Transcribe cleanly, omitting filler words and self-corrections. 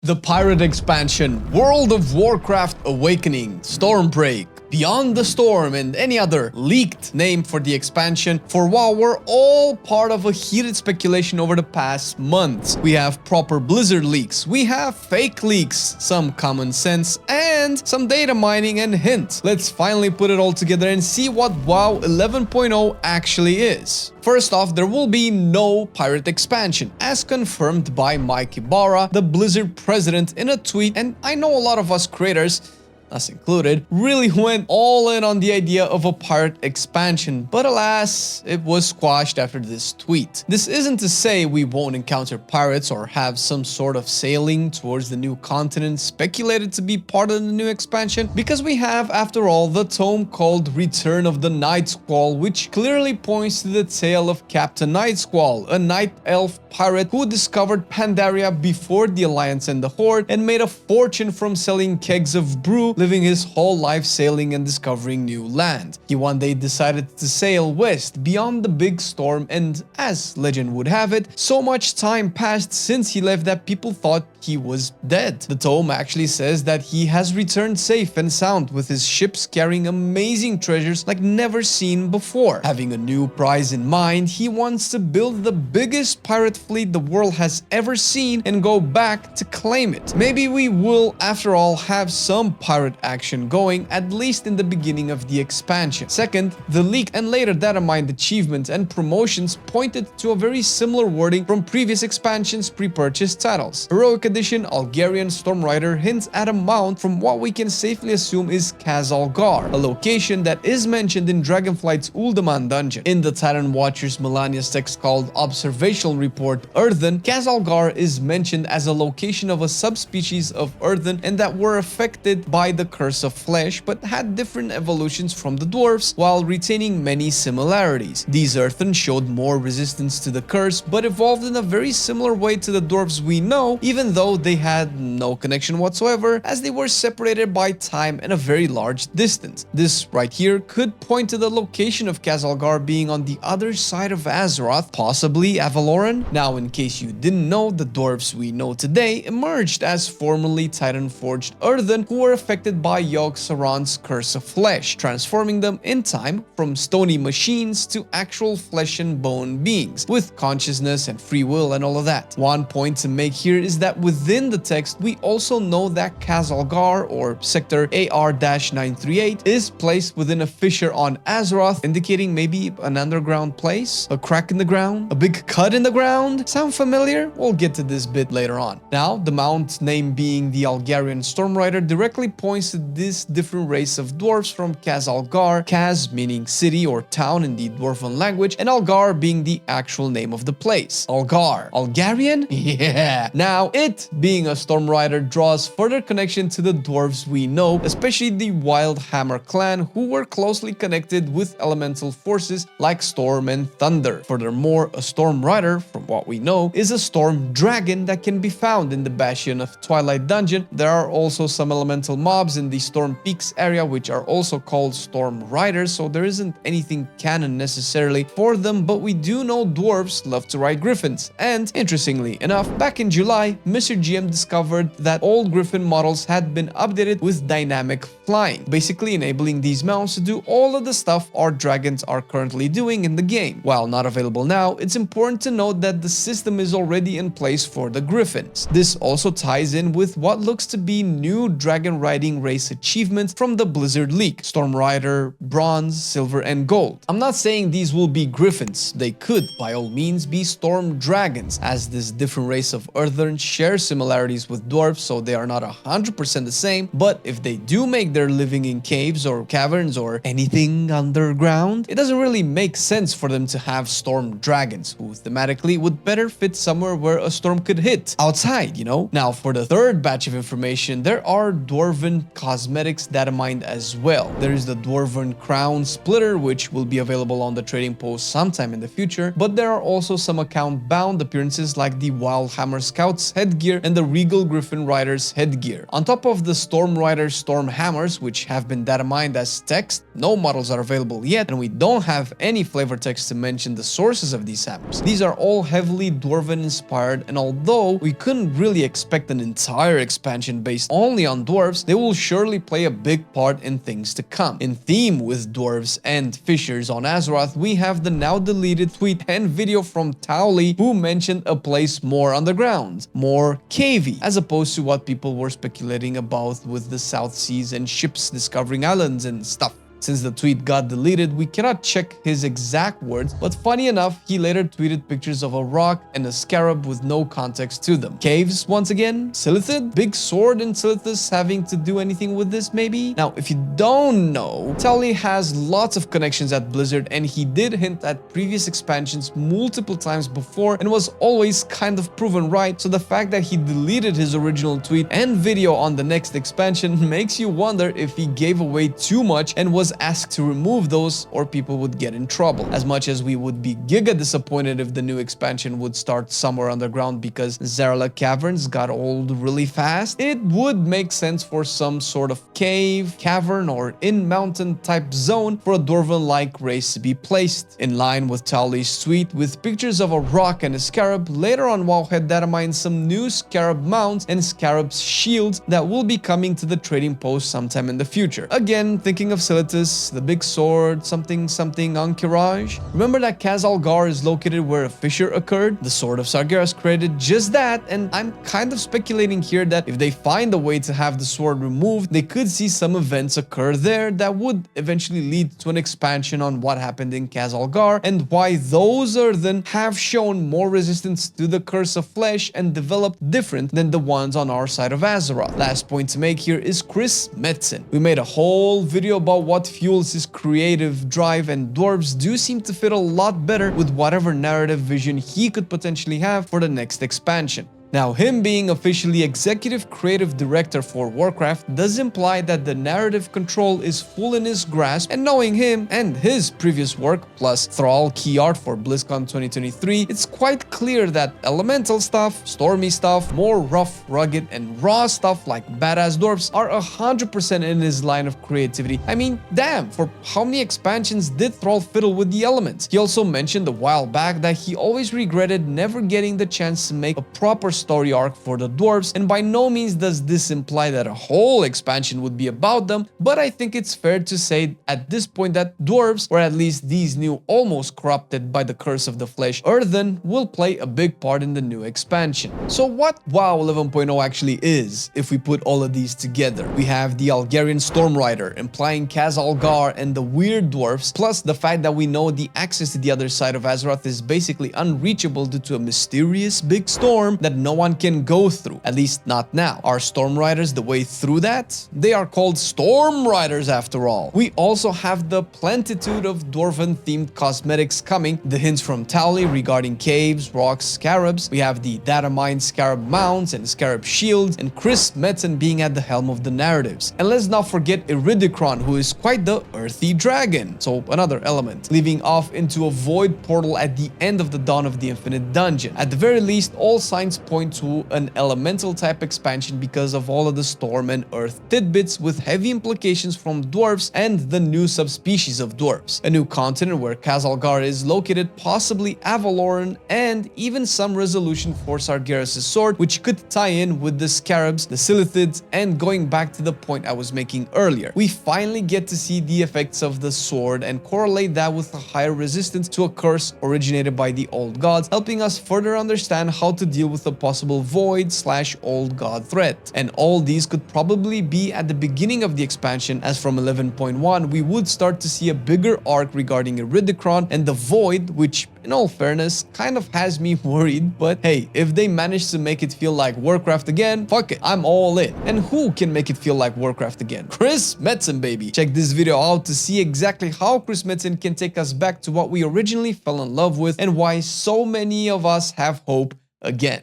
The pirate expansion, World of Warcraft Awakening, Stormbreak, Beyond the Storm, and any other leaked name for the expansion for WoW were all part of a heated speculation over the past months. We have proper Blizzard leaks, we have fake leaks, some common sense, and some data mining and hints. Let's finally put it all together and see what WoW 11.0 actually is. First off, there will be no pirate expansion, as confirmed by Mike Ibarra, the Blizzard president, in a tweet, and I know a lot of us creators, us included, really went all in on the idea of a pirate expansion, but alas, it was squashed after this tweet. This isn't to say we won't encounter pirates or have some sort of sailing towards the new continent speculated to be part of the new expansion, because we have, after all, the tome called Return of the Night Squall, which clearly points to the tale of Captain Night Squall, a night elf pirate who discovered Pandaria before the Alliance and the Horde and made a fortune from selling kegs of brew, living his whole life sailing and discovering new land. He one day decided to sail west beyond the big storm, and as legend would have it, so much time passed since he left that people thought he was dead. The tome actually says that he has returned safe and sound with his ships carrying amazing treasures like never seen before. Having a new prize in mind, he wants to build the biggest pirate fleet the world has ever seen and go back to claim it. Maybe we will, after all, have some pirate action going, at least in the beginning of the expansion. Second, the leaked and later datamined achievements and promotions pointed to a very similar wording from previous expansions' pre-purchase titles. Heroic Edition Algarian Stormrider hints at a mount from what we can safely assume is Khazalgar, a location that is mentioned in Dragonflight's Uldaman dungeon. In the Titan Watcher's Melania's text called Observational Report Earthen, Khazalgar is mentioned as a location of a subspecies of Earthen and that were affected by the curse of flesh but had different evolutions from the dwarves while retaining many similarities. These Earthen showed more resistance to the curse but evolved in a very similar way to the dwarves we know, even though they had no connection whatsoever as they were separated by time and a very large distance. This right here could point to the location of Khazalgar being on the other side of Azeroth, possibly Avaloran. Now, in case you didn't know, the dwarves we know today emerged as formerly Titan-forged Earthen who were affected by Yogg-Saron's Curse of Flesh, transforming them in time from stony machines to actual flesh and bone beings, with consciousness and free will and all of that. One point to make here is that within the text, we also know that Khazalgar, or Sector AR-938, is placed within a fissure on Azeroth, indicating maybe an underground place, a crack in the ground, a big cut in the ground. Sound familiar? We'll get to this bit later on. Now, the mount name being the Algarian Stormrider directly points to this different race of dwarves from Khazalgar, Khaz meaning city or town in the dwarven language, and Algar being the actual name of the place. Algar. Algarian? Yeah. Now, it being a Stormrider draws further connection to the dwarves we know, especially the Wild Hammer clan, who were closely connected with elemental forces like storm and thunder. Furthermore, a Stormrider, from what we know, is a storm dragon that can be found in the Bastion of Twilight dungeon. There are also some elemental mobs in the Storm Peaks area which are also called Storm Riders, so there isn't anything canon necessarily for them, but we do know dwarves love to ride griffins. And interestingly enough, back in July, Mr. GM discovered that old griffin models had been updated with dynamic flying, basically enabling these mounts to do all of the stuff our dragons are currently doing in the game. While not available now, it's important to note that the system is already in place for the griffins. This also ties in with what looks to be new dragon riding race achievements from the Blizzard leak: Stormrider, Bronze, Silver, and Gold. I'm not saying these will be griffins. They could, by all means, be storm dragons, as this different race of Earthern share similarities with dwarves, so they are not 100% the same. But if they do make their living in caves or caverns or anything underground, it doesn't really make sense for them to have storm dragons, who thematically would better fit somewhere where a storm could hit, outside, you know? Now, for the third batch of information, there are dwarven themed cosmetics datamined as well. There is the Dwarven Crown Splitter, which will be available on the trading post sometime in the future, but there are also some account-bound appearances like the Wildhammer Scout's headgear and the Regal Griffin Rider's headgear. On top of the Storm Rider Storm Hammers, which have been datamined as text, no models are available yet, and we don't have any flavor text to mention the sources of these hammers. These are all heavily Dwarven inspired, and although we couldn't really expect an entire expansion based only on dwarves, they will surely play a big part in things to come. In theme with dwarves and fishers on Azeroth, we have the now deleted tweet and video from Towley, who mentioned a place more underground, more cavey, as opposed to what people were speculating about with the South Seas and ships discovering islands and stuff. Since the tweet got deleted, we cannot check his exact words, but funny enough, he later tweeted pictures of a rock and a scarab with no context to them. Caves once again? Silithid? Big sword in Silithus having to do anything with this maybe? Now, if you don't know, Tally has lots of connections at Blizzard, and he did hint at previous expansions multiple times before and was always kind of proven right, so the fact that he deleted his original tweet and video on the next expansion makes you wonder if he gave away too much and was asked to remove those, or people would get in trouble. As much as we would be giga disappointed if the new expansion would start somewhere underground because Zarla Caverns got old really fast, it would make sense for some sort of cave, cavern, or in-mountain type zone for a Dwarven-like race to be placed. In line with Towley's tweet, with pictures of a rock and a scarab, later on WoW had datamined some new scarab mounts and scarab's shields that will be coming to the trading post sometime in the future. Again, thinking of Silithus, the big sword, something Ankiraj. Remember that Khazalgar is located where a fissure occurred? The Sword of Sargeras created just that, and I'm kind of speculating here that if they find a way to have the sword removed, they could see some events occur there that would eventually lead to an expansion on what happened in Khazalgar and why those Earthen have shown more resistance to the Curse of Flesh and developed different than the ones on our side of Azeroth. Last point to make here is Chris Metzen. We made a whole video about what fuels his creative drive, and dwarves do seem to fit a lot better with whatever narrative vision he could potentially have for the next expansion. Now, him being officially executive creative director for Warcraft does imply that the narrative control is full in his grasp, and knowing him and his previous work, plus Thrall key art for BlizzCon 2023, it's quite clear that elemental stuff, stormy stuff, more rough, rugged, and raw stuff like badass dwarves are 100% in his line of creativity. I mean, damn, for how many expansions did Thrall fiddle with the elements? He also mentioned a while back that he always regretted never getting the chance to make a proper story arc for the dwarves, and by no means does this imply that a whole expansion would be about them, but I think it's fair to say at this point that dwarves, or at least these new almost corrupted by the Curse of the Flesh Earthen, will play a big part in the new expansion. So what WoW 11.0 actually is, if we put all of these together? We have the Algarian Storm Rider, implying Khazalgar and the weird dwarfs, plus the fact that we know the access to the other side of Azeroth is basically unreachable due to a mysterious big storm that no one can go through, at least not now. Are Storm Riders the way through that? They are called Storm Riders after all. We also have the plentitude of Dwarven themed cosmetics coming, the hints from Towley regarding caves, rocks, scarabs. We have the datamined scarab mounts and scarab shields, and Chris Metzen being at the helm of the narratives. And let's not forget Iridikron, who is quite the earthy dragon, so another element, leaving off into a void portal at the end of the Dawn of the Infinite dungeon. At the very least, all signs point to an elemental type expansion because of all of the storm and earth tidbits, with heavy implications from dwarves and the new subspecies of dwarves. A new continent where Khazalgar is located, possibly Avaloran, and even some resolution for Sargeras' sword, which could tie in with the scarabs, the silithids, and going back to the point I was making earlier. We finally get to see the effects of the sword and correlate that with a higher resistance to a curse originated by the old gods, helping us further understand how to deal with the possible void/old god threat. And all these could probably be at the beginning of the expansion, as from 11.1 we would start to see a bigger arc regarding Iridikron and the void, which in all fairness kind of has me worried, but hey, if they manage to make it feel like Warcraft again, fuck it, I'm all in. And who can make it feel like Warcraft again? Chris Metzen, baby. Check this video out to see exactly how Chris Metzen can take us back to what we originally fell in love with and why so many of us have hope again.